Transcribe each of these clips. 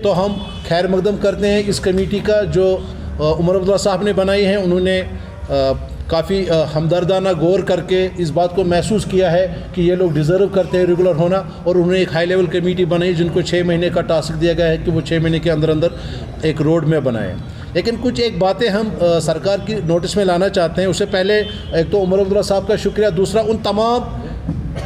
तो हम खैर मकदम करते हैं इस कमेटी का जो उमर अब्दुल्ला साहब ने बनाई है। उन्होंने काफ़ी हमदर्दाना गौर करके इस बात को महसूस किया है कि ये लोग डिज़र्व करते हैं रेगुलर होना, और उन्होंने एक हाई लेवल कमेटी बनाई जिनको 6 महीने का टास्क दिया गया है कि वो 6 महीने के अंदर अंदर एक रोड मैप बनाएं। लेकिन कुछ एक बातें हम सरकार की नोटिस में लाना चाहते हैं। उससे पहले एक तो उमर अब्दुल्ला साहब का शुक्रिया, दूसरा उन तमाम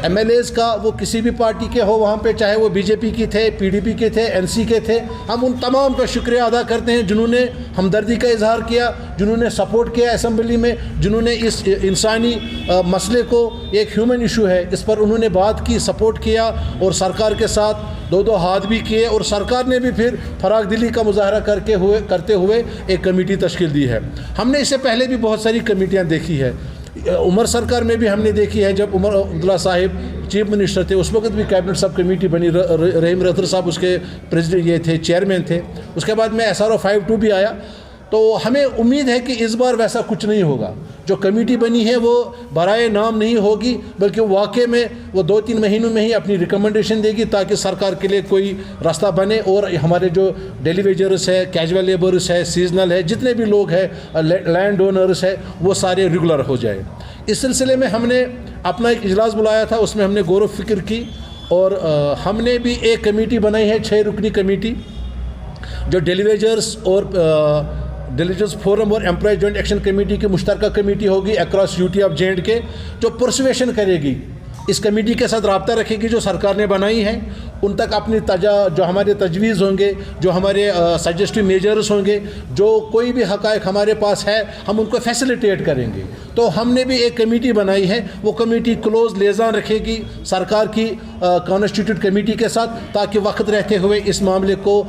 MLAs का, वो किसी भी पार्टी के हो वहाँ पे, चाहे वो BJP के थे, PDP के थे, NC के थे, हम उन तमाम का शुक्रिया अदा करते हैं जिन्होंने हमदर्दी का इजहार किया, जिन्होंने सपोर्ट किया असम्बली में, जिन्होंने इस इंसानी मसले को, एक ह्यूमन इशू है, इस पर उन्होंने बात की, सपोर्ट किया और सरकार के साथ दो हाथ भी किए, और सरकार ने भी फिर फराग दिली का मुजाहरा करते हुए एक कमेटी तश्कील दी है। हमने इससे पहले भी बहुत सारी कमेटियाँ देखी है, उमर सरकार में भी हमने देखी है। जब उमर अब्दुल्ला साहिब चीफ मिनिस्टर थे उस वक्त भी कैबिनेट सब कमेटी बनी, रहीम रदर साहब उसके प्रेसिडेंट ये थे, चेयरमैन थे। उसके बाद में SRO 52 भी आया। तो हमें उम्मीद है कि इस बार वैसा कुछ नहीं होगा। जो कमेटी बनी है वो बराए नाम नहीं होगी, बल्कि वाकई में वो 2-3 महीनों में ही अपनी रिकमेंडेशन देगी ताकि सरकार के लिए कोई रास्ता बने और हमारे जो डेली वेजर्स है, कैजुअल लेबर्स है, सीजनल है, जितने भी लोग हैं, लैंड ओनर्स है, वो सारे रेगुलर हो जाए। इस सिलसिले में हमने अपना एक इजलास बुलाया था, उसमें हमने गौर व फिक्र की और हमने भी एक कमेटी बनाई है, 6 रुकनी कमेटी, जो डेली वेजर्स और डिलीजेंस फोरम और एम्प्लॉय जॉइंट एक्शन कमेटी की मुश्तरका कमेटी होगी अक्रॉस UT ऑफ J&K, जो परसुएशन करेगी, इस कमेटी के साथ रब्ता रखेगी जो सरकार ने बनाई है, उन तक अपनी जो हमारे तजवीज़ होंगे, जो हमारे सजेस्टिव मेजर्स होंगे, जो कोई भी हक़ाइक़ हमारे पास है, हम उनको फैसिलिटेट करेंगे। तो हमने भी एक कमेटी बनाई है, वो कमेटी क्लोज लिएज़ान रखेगी सरकार की कॉन्स्टिट्यूट कमेटी के साथ, ताकि वक्त रहते हुए इस मामले को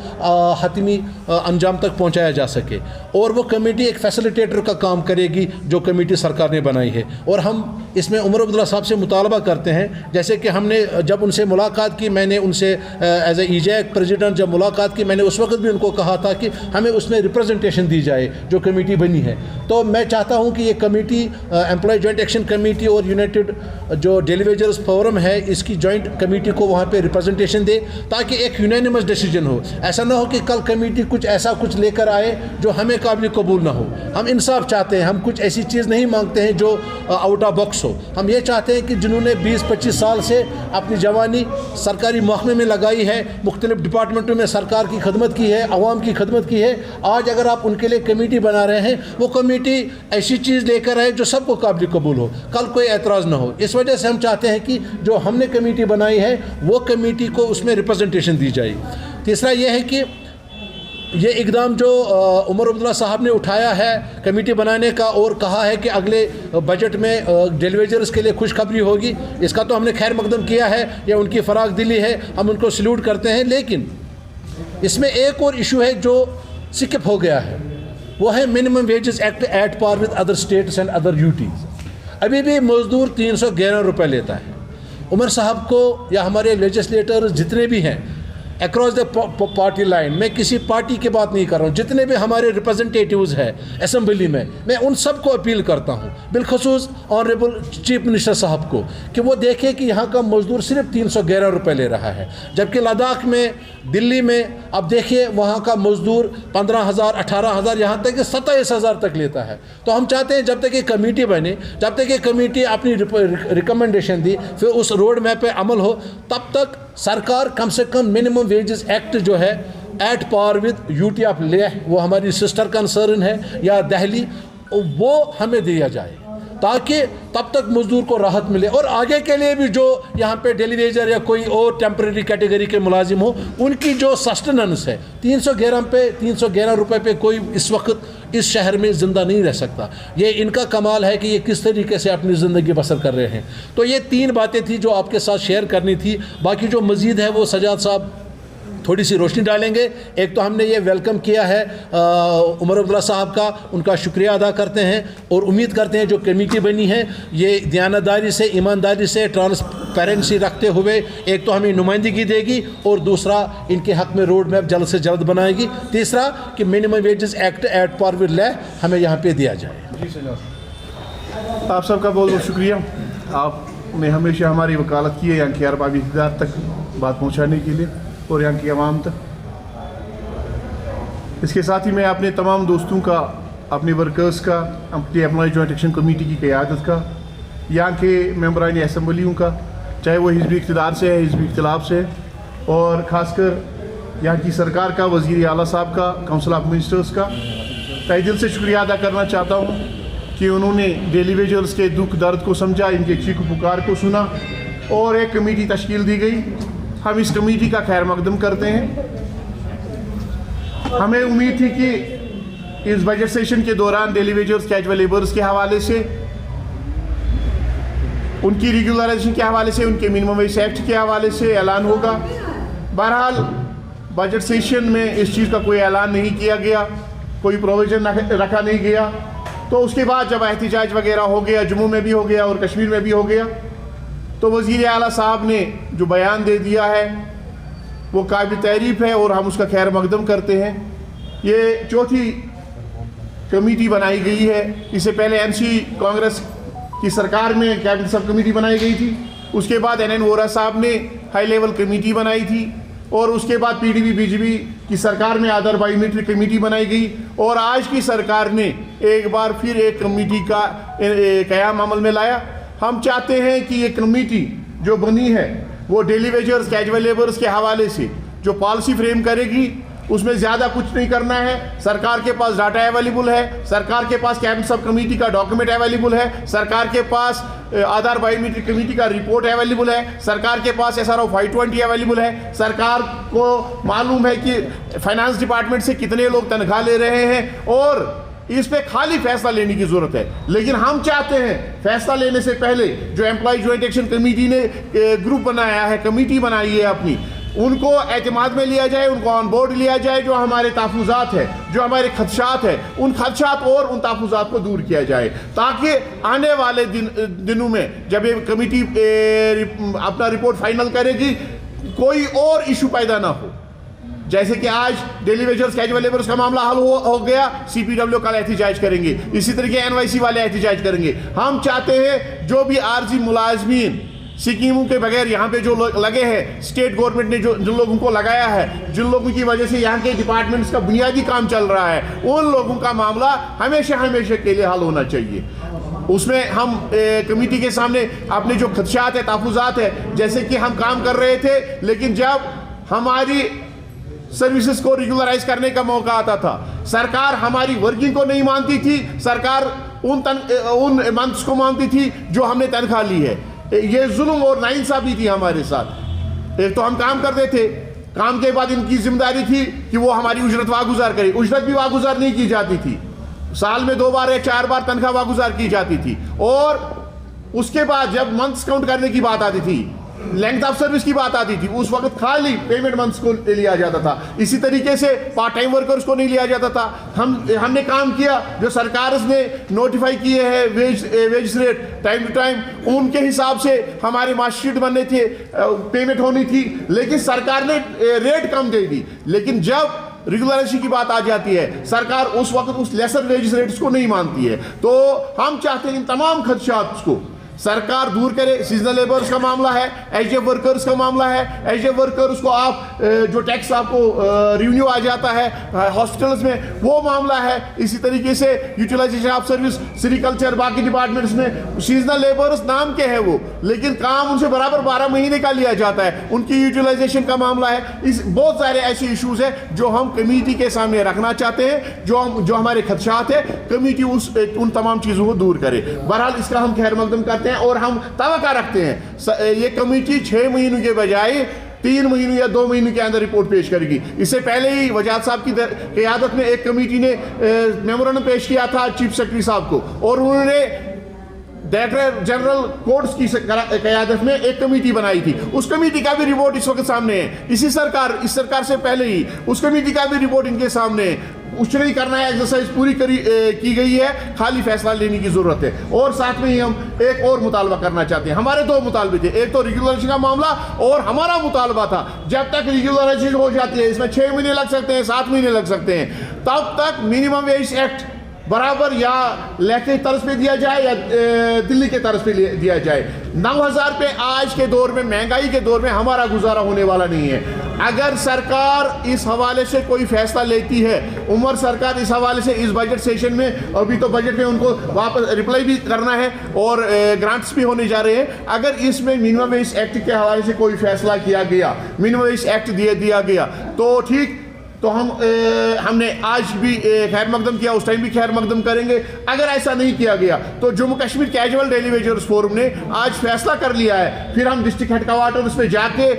हतमी अंजाम तक पहुँचाया जा सके। और वो कमेटी एक फैसिलिटेटर का काम करेगी जो कमेटी सरकार ने बनाई है। और हम इसमें उमर अब्दुल्ला साहब से मुतालबा करते हैं, जैसे कि हमने जब उनसे मुलाकात की, मैंने उनसे एज ए EJAC प्रेसिडेंट जब मुलाकात की, मैंने उस वक्त भी उनको कहा था कि हमें उसमें रिप्रेजेंटेशन दी जाए जो कमेटी बनी है। तो मैं चाहता हूं कि ये committee employ joint action committee और यूनाइटेड जो डेली वेजर्स फोरम है, इसकी जॉइंट कमेटी को वहाँ पे रिप्रेजेंटेशन दे, ताकि एक यूनानिमस डिसीजन हो। ऐसा ना हो कि कल कमेटी कुछ ऐसा कुछ लेकर आए जो हमें काबिल कबूल ना हो। हम इंसाफ चाहते हैं, हम कुछ ऐसी चीज़ नहीं मांगते हैं जो आउट ऑफ बॉक्स हो। हम ये चाहते हैं कि जिन्होंने 20-25 साल से अपनी जवानी सरकारी महकमे में लगाई है, मुख्तलिफ डिपार्टमेंटों में सरकार की खदमत की है, आवाम की खदमत की है, आज अगर आप उनके लिए कमेटी बना रहे हैं, वो कमेटी ऐसी चीज़ लेकर आए जो सबको काबिल कबूल हो, कल कोई एतराज़ ना हो। इस वजह से हम चाहते हैं कि जो हमने कमेटी बनाई है वो कमेटी को उसमें रिप्रेजेंटेशन दी जाए। तीसरा यह है कि ये इकदाम जो उमर अब्दुल्ला साहब ने उठाया है कमेटी बनाने का, और कहा है कि अगले बजट में डेली वेजर्स के लिए खुशखबरी होगी, इसका तो हमने खैर मकदम किया है, ये उनकी फराग दिली है, हम उनको सल्यूट करते हैं। लेकिन इसमें एक और इशू है जो स्किप हो गया है, वो है minimum wages act at par with other states and other UTs. अभी भी मजदूर 311 रुपये लेता है। उमर साहब को या हमारे लेजिस्लेटर्स जितने भी हैं अक्रॉस द पार्टी लाइन, मैं किसी पार्टी की बात नहीं कर रहा हूँ, जितने भी हमारे रिप्रेजेंटेटिव्स हैं असेंबली में, मैं उन सब को अपील करता हूँ, बिलखसूस ऑनरेबल चीफ मिनिस्टर साहब को, कि वो देखें कि यहाँ का मजदूर सिर्फ 311 रुपये ले रहा है, जबकि लद्दाख में, दिल्ली में अब देखिए वहाँ का मजदूर 15,000, 18,000, यहाँ तक कि 27,000 तक लेता है। तो हम चाहते हैं जब तक ये कमेटी बने, जब तक ये कमेटी अपनी रिकमेंडेशन दी, फिर उस रोड मैप पे अमल हो, तब तक सरकार कम से कम मिनिमम वेजेस एक्ट जो है at par with UT of Leh, वो हमारी सिस्टर कंसर्न है, या दिल्ली, वो हमें दिया जाए, ताकि तब तक मजदूर को राहत मिले। और आगे के लिए भी जो यहाँ पे डेली वेजर या कोई और टेम्परेरी कैटेगरी के मुलाजिम हो, उनकी जो सस्टेनेंस है, 311 रुपये पे कोई इस वक्त इस शहर में ज़िंदा नहीं रह सकता। ये इनका कमाल है कि ये किस तरीके से अपनी ज़िंदगी बसर कर रहे हैं। तो ये 3 बातें थी जो आपके साथ शेयर करनी थी। बाकी जो मज़ीद है वो सजाद साहब थोड़ी सी रोशनी डालेंगे। एक तो हमने ये वेलकम किया है उमर अब्दुल्ला साहब का, उनका शुक्रिया अदा करते हैं और उम्मीद करते हैं जो कमेटी बनी है ये दयानतदारी से, ईमानदारी से, ट्रांसपेरेंसी रखते हुए एक तो हमें नुमाइंदगी देगी और दूसरा इनके हक़ में रोड मैप जल्द से जल्द बनाएगी। तीसरा कि minimum wages act at par with law हमें यहाँ पे दिया जाए। आप सबका बहुत बहुत शुक्रिया। आपने हमेशा हमारी वकालत की है यहाँ की अरबाबी इक़्तिदार तक बात पहुँचाने के लिए और यहाँ की आवाम तक। इसके साथ ही मैं अपने तमाम दोस्तों का, अपने वर्कर्स का, अपनी एम्प्लॉय जॉइंट एक्शन कमेटी की क़यादत का, यहाँ के मेंबरान असम्बलियों का, चाहे वो हिज़्ब इक़्तिदार से है, हिज़्ब इख्तिलाफ से है, और ख़ासकर यहाँ की सरकार का, वज़ीर आला साहब का, काउंसिल ऑफ मिनिस्टर्स का तहे दिल से शुक्रिया अदा करना चाहता हूँ कि उन्होंने डेली वेजर्स के दुख दर्द को समझा, इनके चीख पुकार को सुना और एक कमेटी तश्कील दी गई। हम इस कमेटी का खैर मकदम करते हैं। हमें उम्मीद थी कि इस बजट सेशन के दौरान डेली वेजर्स, कैजुअल लेबर्स के हवाले से, उनकी रेगुलराइजेशन के हवाले से, उनके मिनिमम वेज एक्ट के हवाले से ऐलान होगा। बहरहाल बजट सेशन में इस चीज़ का कोई ऐलान नहीं किया गया, कोई प्रोविज़न रखा नहीं गया। तो उसके बाद जब एहतिजाज वगैरह हो गया, जम्मू में भी हो गया और कश्मीर में भी हो गया, तो वज़ीर आला साहब ने जो बयान दे दिया है वो काबिल तारीफ़ है और हम उसका खैर मकदम करते हैं। ये चौथी कमेटी बनाई गई है। इससे पहले एमसी कांग्रेस की सरकार में कैबिनेट सब कमेटी बनाई गई थी, उसके बाद NN वोरा साहब ने हाई लेवल कमेटी बनाई थी, और उसके बाद PDP BJP की सरकार में आधार बायोमेट्रिक कमेटी बनाई गई, और आज की सरकार ने एक बार फिर एक कमेटी का क़याम अमल में लाया। हम चाहते हैं कि ये कमेटी जो बनी है वो डेली वेजर्स, कैजुअल लेबर्स के हवाले से जो पॉलिसी फ्रेम करेगी, उसमें ज़्यादा कुछ नहीं करना है। सरकार के पास डाटा अवेलेबल है, सरकार के पास कैबिनेट सब कमेटी का डॉक्यूमेंट अवेलेबल है, सरकार के पास आधार बायोमेट्रिक कमेटी का रिपोर्ट अवेलेबल है, सरकार के पास SRO 520 अवेलेबल है, सरकार को मालूम है कि फाइनेंस डिपार्टमेंट से कितने लोग तनख्वाह ले रहे हैं, और इस पे खाली फैसला लेने की जरूरत है। लेकिन हम चाहते हैं फैसला लेने से पहले जो एम्प्लॉय जॉइंट एक्शन कमेटी ने ग्रुप बनाया है, कमेटी बनाई है अपनी, उनको एतमाद में लिया जाए, उनको ऑन बोर्ड लिया जाए। जो हमारे तहफ़्फ़ुज़ात है, जो हमारे खदशात है, उन खदशात और उन तहफ़्फ़ुज़ात को दूर किया जाए, ताकि आने वाले दिनों में जब ये कमेटी अपना रिपोर्ट फाइनल करेगी, कोई और इशू पैदा ना हो। जैसे कि आज डेली वेजर्स, कैजुअल लेबर्स का मामला हल हो गया, CPW कल एहतिजाज करेंगे, इसी तरीके NYC वाले एहतिजाज करेंगे। हम चाहते हैं जो भी आर्जी मुलाजमीन स्कीमों के बगैर यहाँ पे जो लगे हैं, स्टेट गवर्नमेंट ने जिन लोगों को लगाया है, जिन लोगों की वजह से यहाँ के डिपार्टमेंट्स का बुनियादी काम चल रहा है, उन लोगों का मामला हमेशा हमेशा के लिए हल होना चाहिए। उसमें हम कमेटी के सामने अपने जो खदशात है, तहफ़्फ़ुज़ात है, जैसे कि हम काम कर रहे थे, लेकिन जब हमारी सर्विसेज को रेगुलराइज करने का मौका आता था, सरकार हमारी वर्किंग को नहीं मानती थी, सरकार उन मंथ्स को मानती थी जो हमने तनख्वाह ली है। ये जुल्म और नाइंसाफी थी हमारे साथ। एक तो हम काम करते थे, काम के बाद इनकी जिम्मेदारी थी कि वो हमारी उजरत वागुजार करे, उजरत भी वागुजार नहीं की जाती थी, साल में 2 बार या 4 बार तनख्वाह वागुजार की जाती थी। और उसके बाद जब मंथ्स काउंट करने की बात आती थी, लेंथ ऑफ सर्विस की बात आती थी, उस वक्त खाली पेमेंट मंथ्स को लिया जाता था। इसी तरीके से पार्ट टाइम वर्कर्स को नहीं लिया जाता था। हमने काम किया, जो सरकार ने नोटिफाई किए हैं wage rate time to time, उनके हिसाब से हमारे मार्कशीट बनने थे, पेमेंट होनी थी, लेकिन सरकार ने रेट कम दे दी। लेकिन जब रेगुलराइजेशन की बात आ जाती है, सरकार उस वक्त उस लेसर वेज रेट्स को नहीं मानती है। तो हम चाहते हैं इन तमाम खदशात को सरकार दूर करे। सीजनल लेबर्स का मामला है, HF वर्कर्स का मामला है, HF वर्कर्स को आप जो टैक्स आपको रिवेन्यू आ जाता है हॉस्पिटल्स में, वो मामला है। इसी तरीके से यूटिलाइजेशन ऑफ सर्विस, सेरिकल्चर, बाकी डिपार्टमेंट्स में सीजनल लेबर्स नाम के हैं वो, लेकिन काम उनसे बराबर 12 महीने का लिया जाता है, उनकी यूटिलाइजेशन का मामला है। इस बहुत सारे ऐसे इशूज़ हैं जो हम कमेटी के सामने रखना चाहते हैं, जो हमारे खदशात है, कमेटी उन तमाम चीज़ों को दूर करे। बहरहाल इसका हम खैर मकदम करते हैं और हम तवक्का रखते हैं ये कमेटी 6 महीनों के बजाय 3 महीनों या 2 महीनों के अंदर रिपोर्ट पेश करेगी। इससे पहले ही वजाद साहब की क़यादत में एक कमेटी ने मेमोरेंडम पेश किया था चीफ सेक्रेटरी साहब को, और उन्होंने डायरेक्टर जनरल कोर्ट्स की क़यादत में एक कमेटी बनाई थी। उस कमेटी का भी रिपोर्ट इस वक्त सामने है। इस सरकार से पहले ही उस कमेटी का भी रिपोर्ट इनके सामने है। कुछ नहीं करना है, एक्सरसाइज पूरी की गई है, खाली फैसला लेने की जरूरत है। और साथ में ही हम एक और मुतालबा करना चाहते हैं। हमारे 2 मुतालबे थे, एक तो रेगुलराइजेशन का मामला, और हमारा मुतालबा था जब तक रेगुलराइजेशन हो जाती है, इसमें 6 महीने लग सकते हैं, 7 महीने लग सकते हैं, तब तक मिनिमम वेज एक्ट बराबर या लेके तर्ज पे दिया जाए या दिल्ली के तर्ज पे दिया जाए। 9,000 पे आज के दौर में, महंगाई के दौर में हमारा गुजारा होने वाला नहीं है। अगर सरकार इस हवाले से कोई फैसला लेती है, उमर सरकार इस हवाले से इस बजट सेशन में, अभी तो बजट में उनको वापस रिप्लाई भी करना है और ग्रांट्स भी होने जा रहे हैं, अगर इसमें मिनिमम वेज एक्ट के हवाले से कोई फैसला किया गया, मिनिमम वेज एक्ट दिया गया तो ठीक, तो हमने आज भी खैर मकदम किया, उस टाइम भी खैर मकदम करेंगे। अगर ऐसा नहीं किया गया तो Jammu Kashmir casual daily wagers forum ने आज फैसला कर लिया है, फिर हम डिस्ट्रिक्ट हेडक्वार्टर्स पे जाके,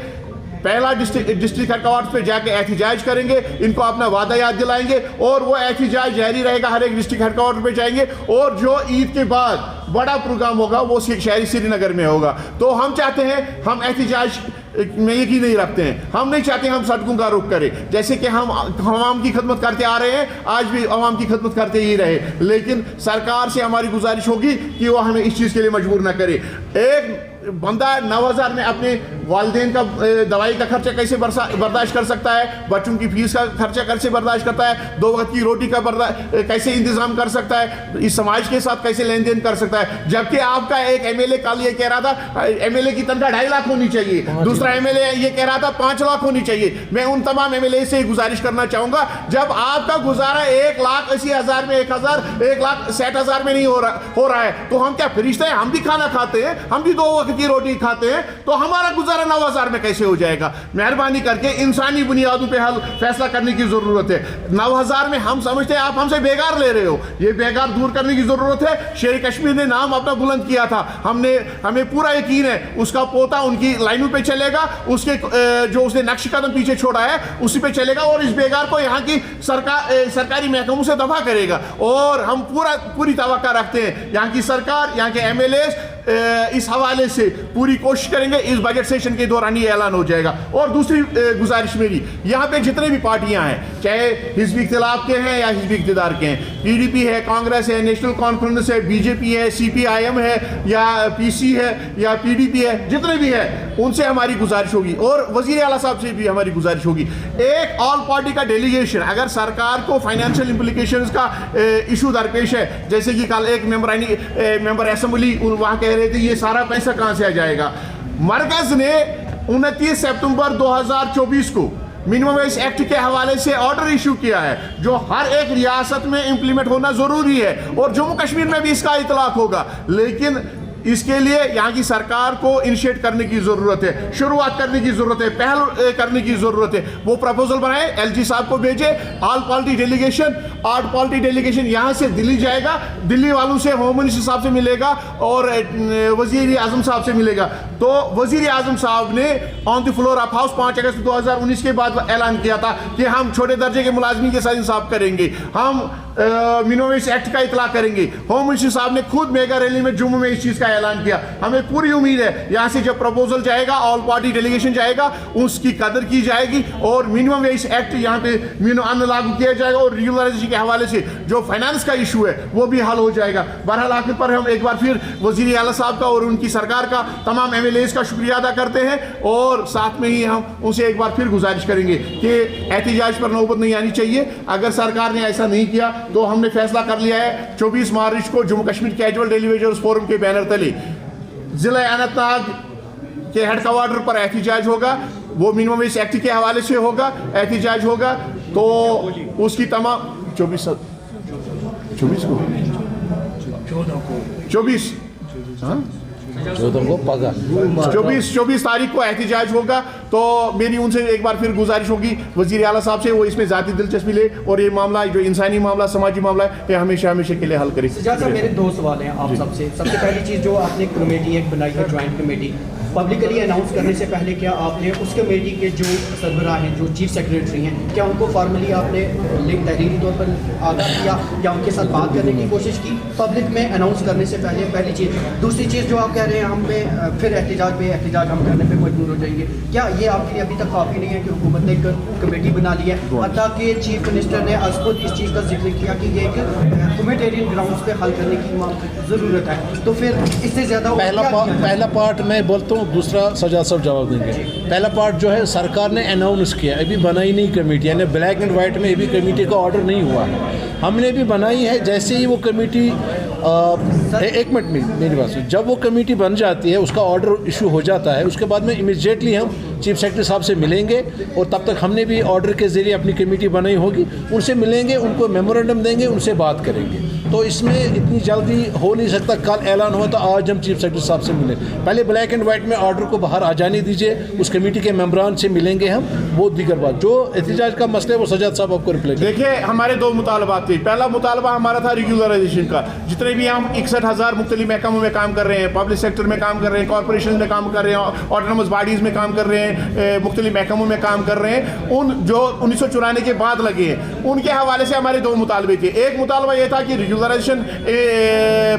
पहला डिस्ट्रिक्ट हेडक्वार्टर्स पे जाके एहतिजाज करेंगे, इनको अपना वादा याद दिलाएंगे और वो एहतिजाज जारी रहेगा, हर एक डिस्ट्रिक्ट हेडक्वार्टर पे जाएंगे और जो ईद के बाद बड़ा प्रोग्राम होगा वो शहरी श्रीनगर में होगा। तो हम चाहते हैं, हम एहतिजाज में यकीन नहीं रखते हैं, हम नहीं चाहते हम सड़कों का रुख करें, जैसे कि हम आवाम की खिदमत करते आ रहे हैं, आज भी आवाम की खिदमत करते ही रहे, लेकिन सरकार से हमारी गुजारिश होगी कि वो हमें इस चीज़ के लिए मजबूर ना करे। एक बंदा 9,000 में अपने वालिदैन का दवाई का खर्चा कैसे बर्दाश्त कर सकता है, बच्चों की फीस का खर्चा कैसे बर्दाश्त करता है, 2 वक्त की रोटी का कैसे इंतजाम कर सकता है, इस समाज के साथ कैसे लेन देन कर सकता है। जबकि आपका एक एमएलए कल ये कह रहा था एमएलए की तनख्वाह 2.5 लाख होनी चाहिए, दूसरा एमएलए ये कह रहा था 5 लाख होनी चाहिए। मैं उन तमाम एमएलए से गुजारिश करना चाहूंगा, जब आपका गुजारा 1,80,000 में, 1,60,000 में नहीं हो रहा है तो हम क्या फरिश्ते हैं? हम भी खाना खाते हैं, हम भी 2 वक्त की रोटी खाते हैं, तो हमारा गुजारा 9,000 में कैसे हो जाएगा? मेहरबानी करके इंसानी बुनियादों पे फैसला करने की जरूरत है। 9,000 में हम समझते हैं आप हमसे बेगार ले रहे हो, ये बेगार दूर करने की जरूरत है। शेर कश्मीर ने नाम अपना बुलंद किया था, हमें पूरा यकीन है उसका पोता उनकी लाइनों पे चलेगा, उसके जो उसने नक्श कदम पीछे छोड़ा है उसी पे चलेगा और इस बेगार को यहाँ की सरकारी महकमों से दफा करेगा। और हम पूरी तवक्का रखते हैं यहाँ की सरकार, यहाँ के एमएलए इस हवाले से पूरी कोशिश करेंगे, इस बजट सेशन के दौरान ये ऐलान हो जाएगा। और दूसरी गुजारिश मेरी, यहाँ पे जितने भी पार्टियां हैं, चाहे हिज़्ब इख्तिलाफ के हैं या हिज़्ब इक़्तिदार के हैं, पीडीपी है, कांग्रेस है, नेशनल कॉन्फ्रेंस है, बीजेपी है, सीपीआईएम है या पीसी है या पीडीपी है, जितने भी है उनसे हमारी गुजारिश होगी और वज़ीर आला साहब से भी हमारी गुजारिश होगी, एक ऑल पार्टी का डेलीगेशन, अगर सरकार को फाइनेंशियल इम्प्लीकेशंस का इशू दरपेश है, जैसे कि कल एक मेंबर असेंबली वहाँ कह रहे थे ये सारा पैसा कहाँ से आ जाएगा। मरकज ने 29 सितंबर 2024 को मिनिमम वेज एक्ट के हवाले से ऑर्डर इशू किया है जो हर एक रियासत में इंप्लीमेंट होना जरूरी है और जम्मू कश्मीर में भी इसका इतलाक होगा, लेकिन इसके लिए यहाँ की सरकार को इनिशिएट करने की जरूरत है, शुरुआत करने की जरूरत है, पहल करने की जरूरत है। वो प्रपोजल बनाए, एलजी साहब को भेजे, all party delegation, 8 party delegation यहाँ से दिल्ली जाएगा, दिल्ली वालों से होम मिनिस्टर साहब से मिलेगा और वजीर आजम साहब से मिलेगा। तो वजीर आजम साहब ने on the floor of house 5 अगस्त 2019 के बाद ऐलान किया था कि हम छोटे दर्जे के मुलाजमीन के साथ इंसाफ करेंगे, हम मिनिमम वेज एक्ट का इतलाक करेंगे। होम मिनिस्टर साहब ने खुद मेगा रैली में जम्मू में इस चीज़ का ऐलान किया। हमें पूरी उम्मीद है यहाँ से जब प्रपोजल जाएगा, ऑल पार्टी डेलीगेशन जाएगा, उसकी कदर की जाएगी और मिनिमम वेज एक्ट यहाँ पे अन्न लागू किया जाएगा और रेगुलराइजेशन के हवाले से जो फाइनेंस का इशू है वो भी हल हो जाएगा। बहरहाल आखिर पर हम एक बार फिर वज़ीर आला साहब का और उनकी सरकार का, तमाम एमएलएज का शुक्रिया अदा करते हैं और साथ में ही हम उनसे एक बार फिर गुजारिश करेंगे कि एहतिजाज पर नौबत नहीं आनी चाहिए। अगर सरकार ने ऐसा नहीं किया तो हमने फैसला कर लिया है 24 मार्च को Jammu Kashmir casual daily wagers forum के बैनर तले जिला अनंतनाग के हेडक्वार्टर पर एहतिजाज होगा। वो मिनिमम वेज एक्ट के हवाले से होगा, एहतिजाज होगा। तो उसकी तमाम 24 तारीख को एहतिजाज होगा। तो मेरी उनसे एक बार फिर गुजारिश होगी वज़ीर आला साहब से, वो इसमें ज़ाती दिलचस्पी ले और ये मामला जो इंसानी मामला, समाजी मामला है, ये हमेशा के लिए हल करें। सज्जाद साहब, मेरे 2 सवाल हैं आप सबसे। सबसे पहली चीज़, जो आपने कमेटी एक बनाई है, ज्वाइंट कमेटी, पब्लिकली अनाउंस करने से पहले क्या आपने उस कमेटी के जो सरबराह हैं, जो चीफ सेक्रेटरी हैं, क्या उनको फॉर्मली आपने लिंक तहरीरी तौर पर आगाह किया या उनके साथ बात करने की कोशिश की पब्लिक में अनाउंस करने से पहले? पहली चीज़। दूसरी चीज़, जो आप कह रहे हैं हम पे फिर एहतिजाज हम करने पे मजबूर हो जाएंगे, क्या ये आपके लिए अभी तक काफ़ी नहीं है कि हुकूमत ने एक कमेटी बना ली है? हत्ता कि चीफ मिनिस्टर ने आज खुद इस चीज़ का जिक्र किया कि ये एक ह्यूमैनिटेरियन ग्राउंड्स पे हल करने की ज़रूरत है। तो फिर इससे ज़्यादा पहला पार्ट मैं बोलता हूँ, दूसरा सज्जाद साहब जवाब देंगे। पहला पार्ट जो है, सरकार ने अनाउंस किया, अभी बनाई नहीं कमेटी, यानी ब्लैक एंड वाइट में अभी कमेटी का ऑर्डर नहीं हुआ। हमने भी बनाई है, जैसे ही वो कमेटी एक मिनट मेरी बात सुन। जब वो कमेटी बन जाती है, उसका ऑर्डर इशू हो जाता है, उसके बाद में इमीडिएटली हम चीफ सेक्रेटरी साहब से मिलेंगे और तब तक हमने भी ऑर्डर के ज़रिए अपनी कमेटी बनाई होगी, उनसे मिलेंगे, उनको मेमोरेंडम देंगे, उनसे बात करेंगे। तो इसमें इतनी जल्दी हो नहीं सकता। कल ऐलान हुआ तो आज हम चीफ सेक्रेटरी साहब से मिले, पहले ब्लैक एंड वाइट में ऑर्डर को बाहर आ जाने दीजिए, उस कमेटी के मेम्बरान से मिलेंगे हम, वो दीगर बात। जो एहतजाज का मसला है वो सजाद साहब आपको रिप्लाई। देखिए, हमारे दो मुतालबात थे। पहला मुतालबा हमारा था रेगुलराइजेशन का। जितने भी हम 61,000 मुख्तलिफ महकमों में काम कर रहे हैं, पब्लिक सेक्टर में काम कर रहे हैं, कॉर्पोरेशन में काम कर रहे हैं, ऑटोनमस बॉडीज़ में काम कर रहे हैं, मुख्तलिफ महकमों में काम कर रहे हैं, उन जो 1994 के बाद लगे हैं, उनके हवाले से हमारे दो मुतालबे थे। एक मुतालबा ये था कि रेगुलराइजेशन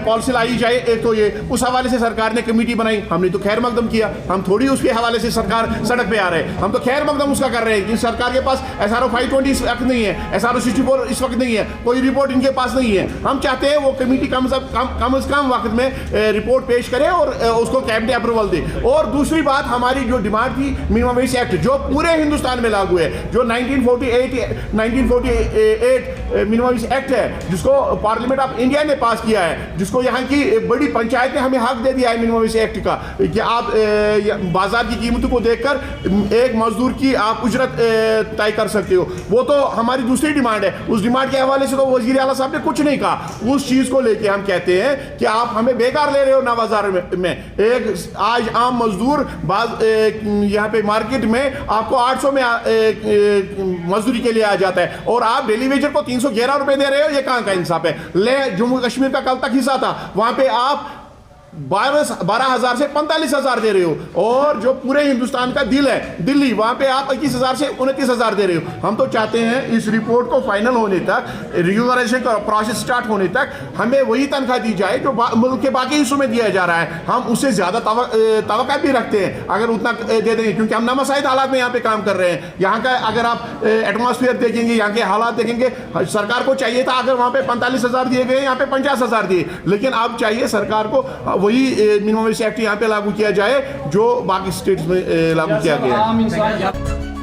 पॉलिसी लाई जाए, एक तो ये, उस हवाले से सरकार ने कमेटी बनाई, हमने तो खैर मकदम किया। हम थोड़ी उसके हवाले से सरकार सड़क पे आ रहे हैं, हम तो खैर मकदम उसका कर रहे हैं कि सरकार के पास SRO 520 इस वक्त नहीं है, SRO 64 इस वक्त नहीं है, कोई रिपोर्ट इनके पास नहीं है। हम चाहते हैं वो कमेटी कम से कम वक्त में रिपोर्ट पेश करे और उसको कैबिनेट अप्रूवल दे। और दूसरी बात, हमारी जो डिमांड थी मिनिमम वेज एक्ट, जो पूरे हिंदुस्तान में लागू है, जो 1948 मिनिमम वेज एक्ट है, जिसको पार्लियामेंट ऑफ इंडिया ने पास किया है, जिसको यहाँ की बड़ी पंचायत ने हमें हक दे दिया है मिनिमम वेज एक्ट का, कि आप बाजार की कीमतों को देखकर एक मजदूर की आप उजरत तय कर सकते हो। वो तो हमारी दूसरी डिमांड है। उस डिमांड के हवाले से तो वजीर आला साहब ने कुछ नहीं कहा। उस चीज़ को लेके हम कहते हैं कि आप हमें बेकार ले रहे हो। नवाजार में एक आज आम मजदूर यहाँ पे मार्केट में आपको 800 में मजदूरी के लिए आ जाता है और आप डेली वेजर को 311 रुपए दे रहे हो। ये कहाँ का इंसाफ है? ले जम्मू कश्मीर का कल तक हिस्सा था, वहां पे आप 12,000 से 45,000 दे रहे हो, और जो पूरे हिंदुस्तान का दिल है दिल्ली, वहां पे आप 21,000 से 29,000 दे रहे हो। हम तो चाहते हैं इस रिपोर्ट को फाइनल होने तक, रेगुलराइजेशन का प्रोसेस स्टार्ट होने तक हमें वही तनख्वाह दी जाए जो मुल्क के बाकी हिस्सों में दिया जा रहा है। हम उससे ज्यादा तवक्का भी रखते हैं अगर उतना दे देंगे, क्योंकि हम नामुसाइद हालात में यहाँ पे काम कर रहे हैं। यहाँ का अगर आप एटमॉस्फेयर देखेंगे, यहाँ के हालात देखेंगे, सरकार को चाहिए था अगर वहाँ पे 45,000 दिए गए, यहाँ पे 50,000 दिए, लेकिन अब चाहिए सरकार को वही मिनिमम वेज एक्ट यहाँ पे लागू किया जाए जो बाकी स्टेट्स में लागू किया गया है।